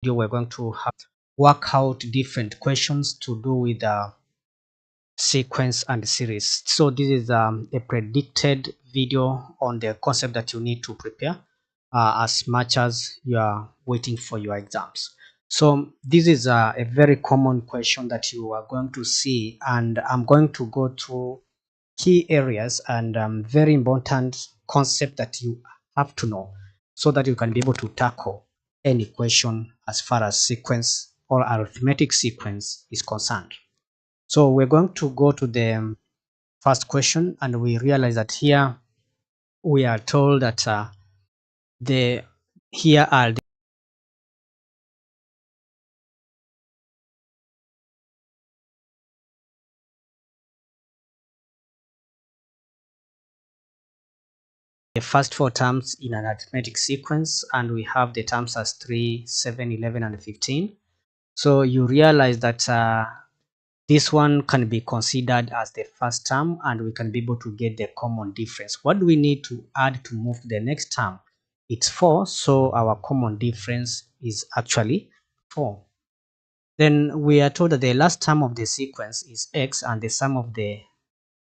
video we're going to have work out different questions to do with sequence and series. So this is a predicted video on the concept that you need to prepare as much as you are waiting for your exams. So this is a very common question that you are going to see, and I'm going to go through key areas and very important concept that you have to know so that you can be able to tackle any question as far as sequence or arithmetic sequence is concerned. So we're going to go to the first question, and we realize that here we are told that here are the first four terms in an arithmetic sequence, and we have the terms as 3, 7, 11, and 15. So you realize that this one can be considered as the first term, and we can be able to get the common difference. What do we need to add to move to the next term? It's 4, so our common difference is actually 4. Then we are told that the last term of the sequence is x, and the sum of the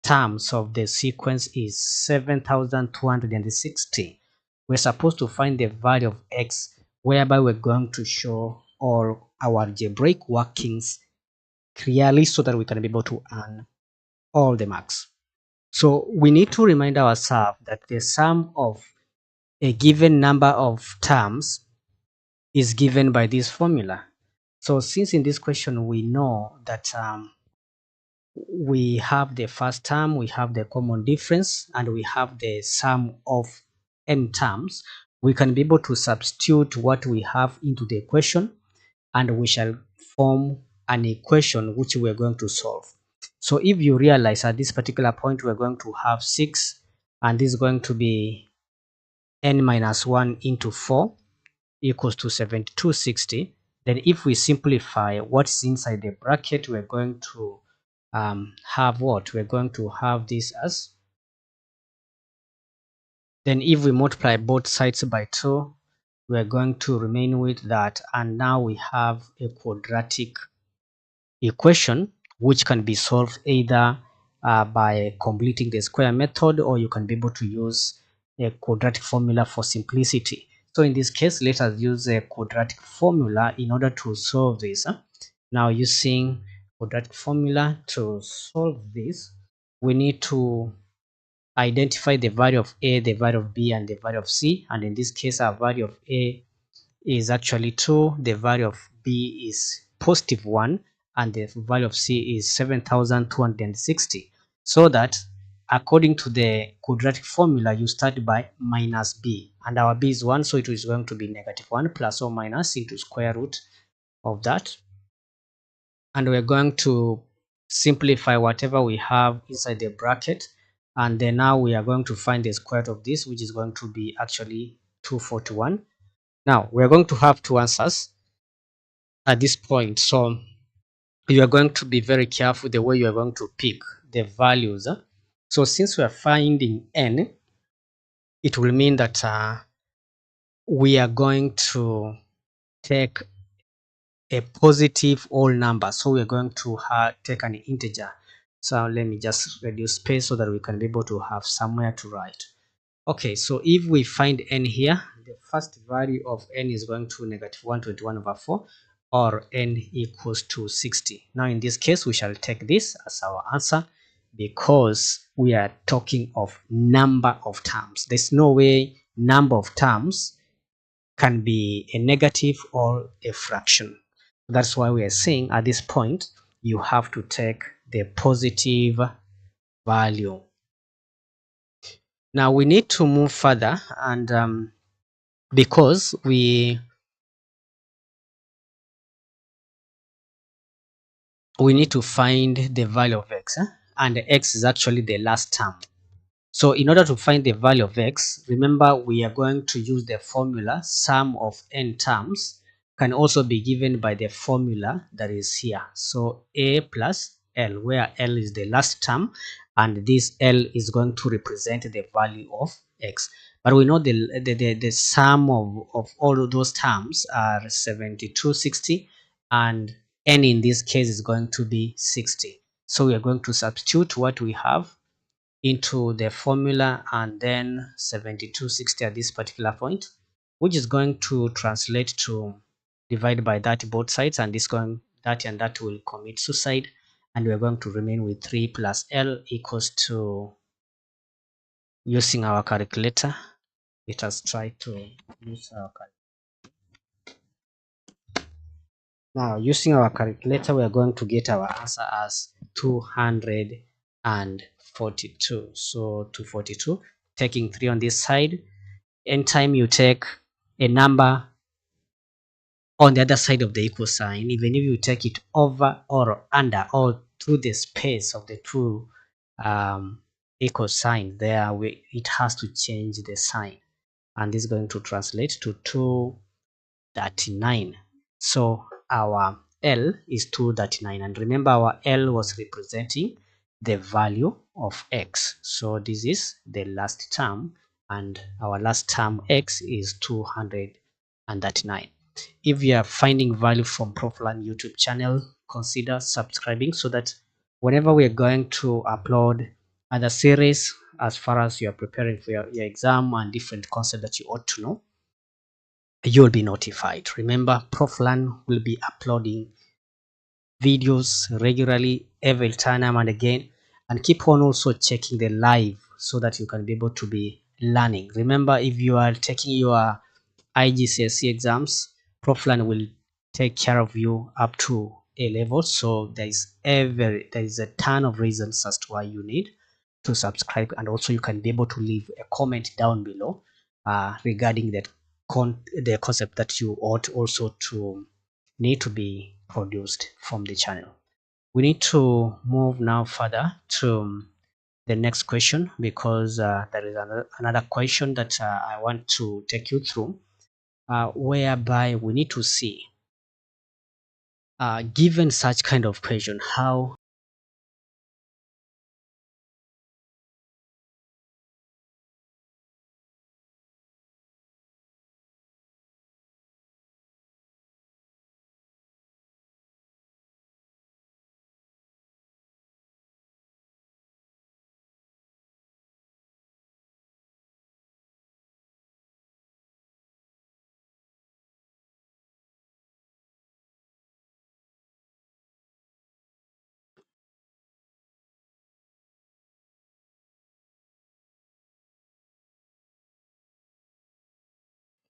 terms of the sequence is 7,260. We're supposed to find the value of x, whereby we're going to show all our algebraic workings clearly so that we can be able to earn all the marks. So we need to remind ourselves that the sum of a given number of terms is given by this formula. So since in this question we know that we have the first term, we have the common difference, and we have the sum of n terms, we can be able to substitute what we have into the equation, and we shall form an equation which we are going to solve. So if you realize at this particular point we're going to have 6, and this is going to be n minus 1 into 4 equals to 7260. Then if we simplify what's inside the bracket, we're going to have what? We're going to have this as, then if we multiply both sides by 2, we're going to remain with that, and now we have a quadratic equation which can be solved either by completing the square method, or you can be able to use a quadratic formula for simplicity. So in this case, let us use a quadratic formula in order to solve this. Now using quadratic formula to solve this, we need to identify the value of a, the value of b, and the value of c. And in this case, our value of a is actually 2, the value of b is positive 1, and the value of c is 7,260. So that according to the quadratic formula, you start by minus b, and our b is 1, so it is going to be -1 plus or minus into square root of that. And we're going to simplify whatever we have inside the bracket, and then now we are going to find the square root of this, which is going to be actually 241. Now we are going to have two answers at this point, so you are going to be very careful the way you are going to pick the values. So since we are finding n, it will mean that we are going to take a positive whole number, so we are going to take an integer. So let me just reduce space so that we can be able to have somewhere to write. Okay, so if we find n here, the first value of n is going to -121/4, or n equals to 60. Now in this case, we shall take this as our answer because we are talking of number of terms. There's no way number of terms can be a negative or a fraction. That's why we are saying at this point, you have to take the positive value. Now we need to move further, and because we need to find the value of x, and x is actually the last term. So in order to find the value of x, remember we are going to use the formula sum of n terms can also be given by the formula that is here. So a plus l, where l is the last term, and this l is going to represent the value of x. but we know the sum of all of those terms are 7260, and n in this case is going to be 60. So we are going to substitute what we have into the formula and then 7260 at this particular point, which is going to translate to divide by that both sides, and this going that and that will commit suicide, and we're going to remain with 3 plus L equals to, using our calculator, let us try to use our calculator. Now, using our calculator, we are going to get our answer as 242. So 242, taking 3 on this side. Anytime you take a number on the other side of the equal sign, even if you take it over or under or through the space of the two equal sign, it has to change the sign, and this is going to translate to 239. So our L is 239, and remember our L was representing the value of x. So this is the last term, and our last term x is 239. If you are finding value from Proflan YouTube channel, consider subscribing so that whenever we are going to upload other series, as far as you are preparing for your exam and different concepts that you ought to know, you'll be notified. Remember, Proflan will be uploading videos regularly every time and again, and keep on also checking the live so that you can be able to be learning. Remember, if you are taking your Igcse exams, Proflan will take care of you up to A level. So there is a ton of reasons as to why you need to subscribe, and also you can be able to leave a comment down below regarding the concept that you ought also to need to be produced from the channel. We need to move now further to the next question, because there is another question that I want to take you through, whereby we need to see, given such kind of question, how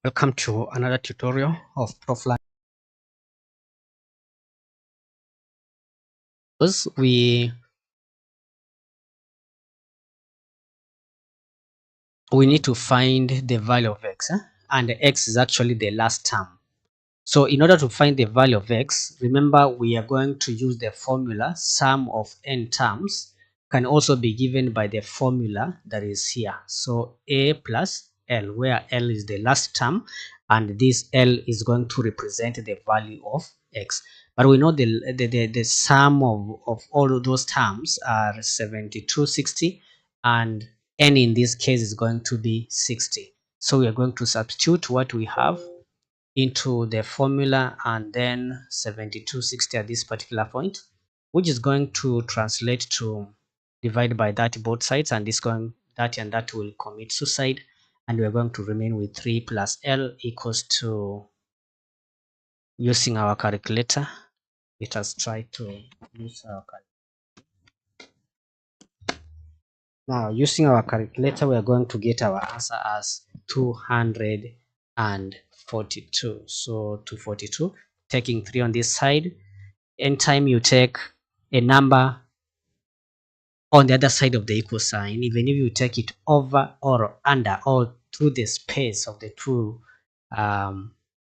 welcome to another tutorial of Proflan. We need to find the value of x, and x is actually the last term. So in order to find the value of x, remember we are going to use the formula sum of n terms can also be given by the formula that is here. So a plus l, where l is the last term and this l is going to represent the value of x. But we know the sum of all of those terms are 7260, and n in this case is going to be 60. So we are going to substitute what we have into the formula and then 7260 at this particular point, which is going to translate to divide by that both sides, and this going that and that will commit suicide, and we're going to remain with 3 plus L equals to, using our calculator, let us try to use our calculator. Now, using our calculator, we are going to get our answer as 242. So 242, taking 3 on this side. Anytime you take a number on the other side of the equal sign, even if you take it over or under or through the space of the two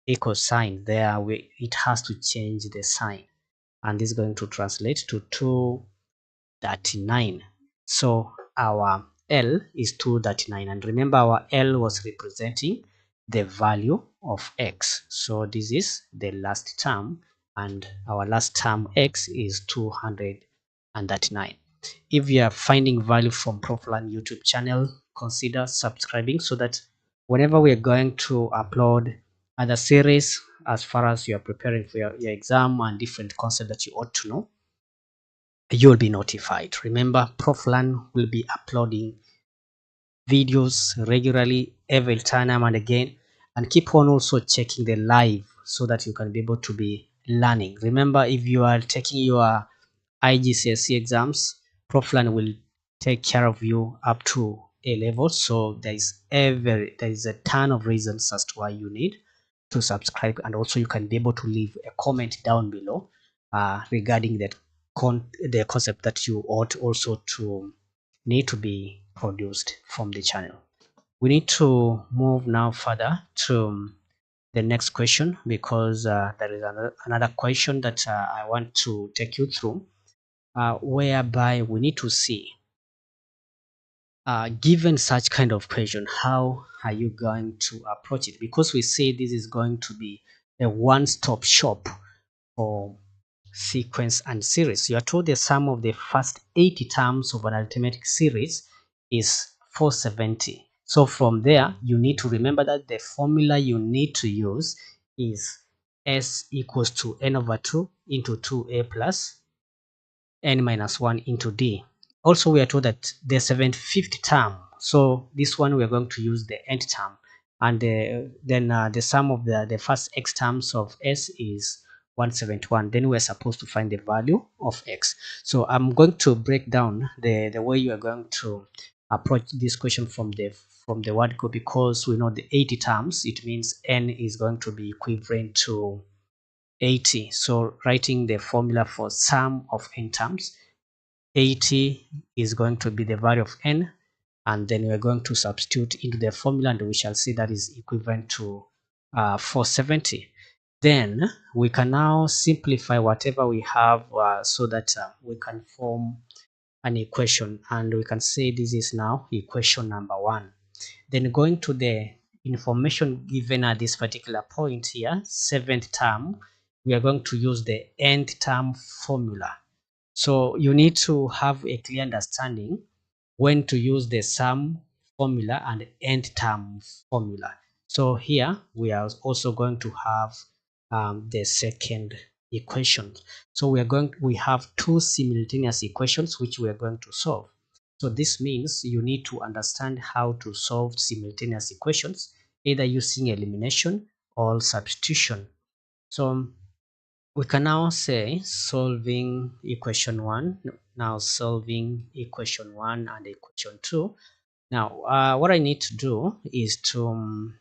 equal sign, it has to change the sign, and this is going to translate to 239. So our L is 239, and remember our L was representing the value of x. So this is the last term, and our last term x is 239. If you are finding value from Proflan YouTube channel, consider subscribing so that whenever we are going to upload other series, as far as you are preparing for your exam and different concepts that you ought to know, you'll be notified. Remember, Proflan will be uploading videos regularly every time and again, and keep on also checking the live so that you can be able to be learning. Remember, if you are taking your Igcse exams, Proflan will take care of you up to A level. So there is a ton of reasons as to why you need to subscribe, and also you can be able to leave a comment down below regarding the concept that you ought also to need to be produced from the channel. We need to move now further to the next question, because there is another question that I want to take you through, whereby we need to see, given such kind of question, how are you going to approach it? Because we say this is going to be a one-stop shop for sequence and series. You are told the sum of the first 80 terms of an arithmetic series is 470. So from there, you need to remember that the formula you need to use is S equals to n over 2 into 2a plus n minus 1 into d. Also, we are told that the 750th term, so this one we are going to use the nth term, and then the sum of the first x terms of s is 171. Then we're supposed to find the value of x. So I'm going to break down the way you are going to approach this question from the word go, because we know the 80 terms, it means n is going to be equivalent to 80. So writing the formula for sum of n terms, 80 is going to be the value of n, and then we're going to substitute into the formula, and we shall see that is equivalent to 470. Then we can now simplify whatever we have so that we can form an equation, and we can say this is now equation number 1. Then going to the information given at this particular point here, 7th term, we are going to use the nth term formula. So you need to have a clear understanding when to use the sum formula and nth term formula. So here we are also going to have the second equation. So we have two simultaneous equations which we are going to solve. So this means you need to understand how to solve simultaneous equations, either using elimination or substitution. So we can now say solving equation 1, now solving equation 1 and equation 2. Now what I need to do is to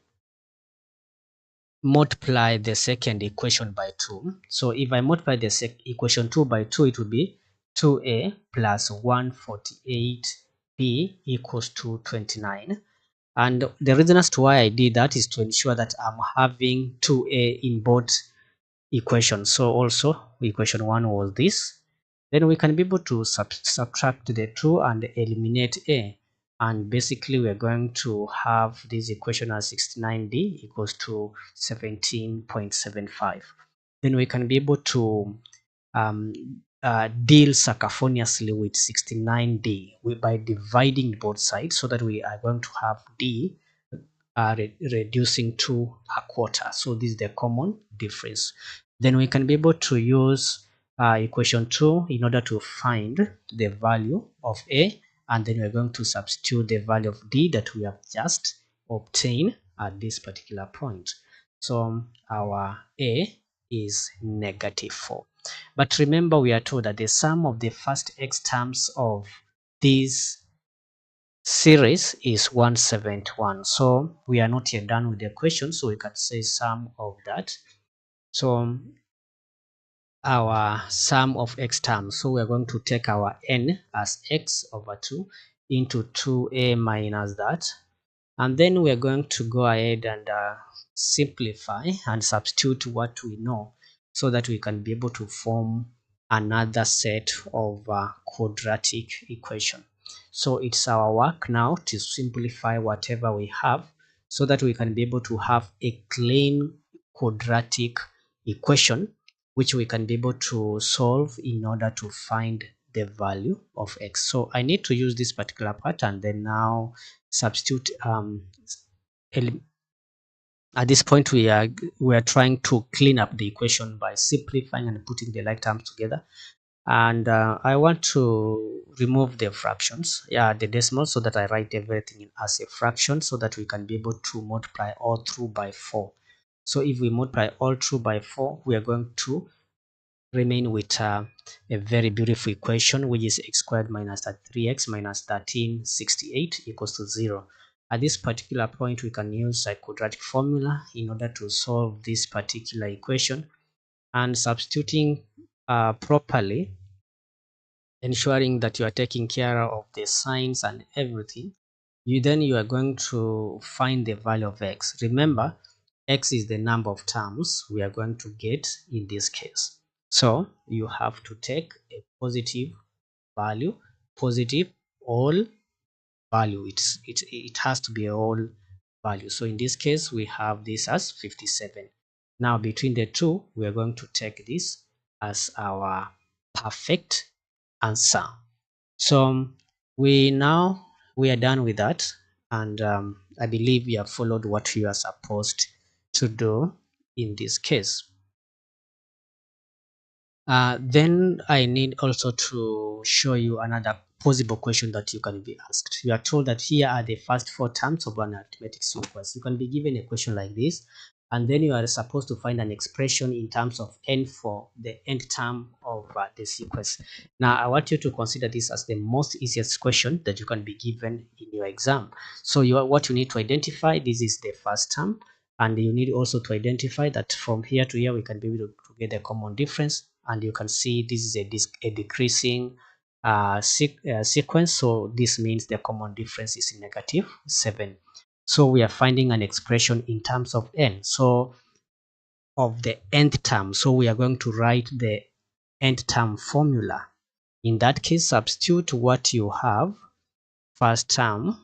multiply the second equation by 2. So if I multiply the equation 2 by 2, it will be 2a plus 148b equals to 29. And the reason as to why I did that is to ensure that I'm having 2a in both equation. So also equation 1 was this. Then we can be able to subtract the 2 and eliminate a, and basically we're going to have this equation as 69d equals to 17.75. Then we can be able to deal sacafoniously with 69d by dividing both sides, so that we are going to have d reducing to a quarter. So this is the common difference. Then we can be able to use equation 2 in order to find the value of a, and then we're going to substitute the value of d that we have just obtained at this particular point. So our a is -4. But remember, we are told that the sum of the first x terms of these series is 171. So we are not yet done with the question, so we can say sum of that. So our sum of x terms, so we're going to take our n as x over 2 into 2a minus that, and then we're going to go ahead and simplify and substitute what we know, so that we can be able to form another set of quadratic equation. So it's our work now to simplify whatever we have, so that we can be able to have a clean quadratic equation which we can be able to solve in order to find the value of x. So I need to use this particular part and then now substitute elim- at this point we are trying to clean up the equation by simplifying and putting the like terms together. And I want to remove the fractions, yeah, the decimal, so that I write everything as a fraction, so that we can be able to multiply all through by 4. So if we multiply all through by 4, we are going to remain with a very beautiful equation, which is x squared minus 3x minus 1368 equals to 0. At this particular point, we can use a quadratic formula in order to solve this particular equation, and substituting properly, ensuring that you are taking care of the signs and everything. You are going to find the value of x. Remember, x is the number of terms we are going to get in this case. So you have to take a positive value, positive all value. It has to be a whole value. So in this case, we have this as 57. Now between the two, we are going to take this as our perfect answer. So we are done with that, and I believe you have followed what you are supposed to do in this case. Then I need also to show you another possible question that you can be asked. You are told that here are the first 4 terms of an arithmetic sequence. You can be given a question like this, and then you are supposed to find an expression in terms of n for the nth term of the sequence. Now, I want you to consider this as the most easiest question that you can be given in your exam. So what you need to identify, this is the first term, and you need also to identify that from here to here we can be able to get a common difference, and you can see this is a decreasing sequence, so this means the common difference is -7. So we are finding an expression in terms of n, so of the nth term. So we are going to write the nth term formula. In that case, substitute what you have, first term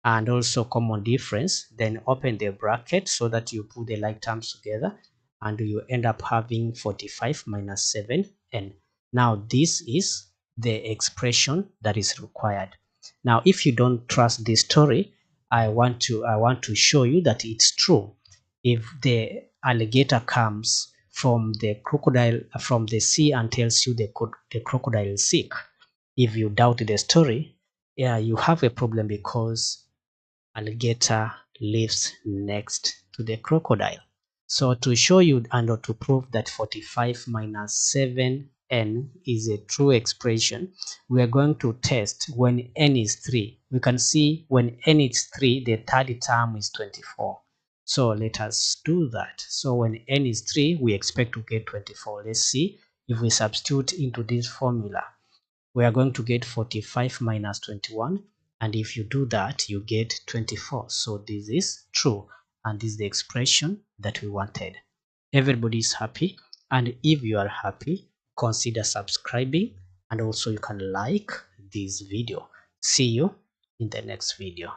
and also common difference, then open the bracket so that you put the like terms together, and you end up having 45 minus 7n. Now this is the expression that is required. Now if you don't trust this story, I want to show you that it's true. If the alligator comes from the sea and tells you the crocodile is sick, if you doubt the story, yeah, you have a problem, because alligator lives next to the crocodile. So to show you and to prove that 45 minus 7n is a true expression, we are going to test when n is 3. We can see when n is 3, the third term is 24. So let us do that. So when n is 3, we expect to get 24. Let's see if we substitute into this formula. We are going to get 45 minus 21, and if you do that you get 24. So this is true, and this is the expression that we wanted. Everybody is happy, and if you are happy, consider subscribing, and also you can like this video. See you in the next video.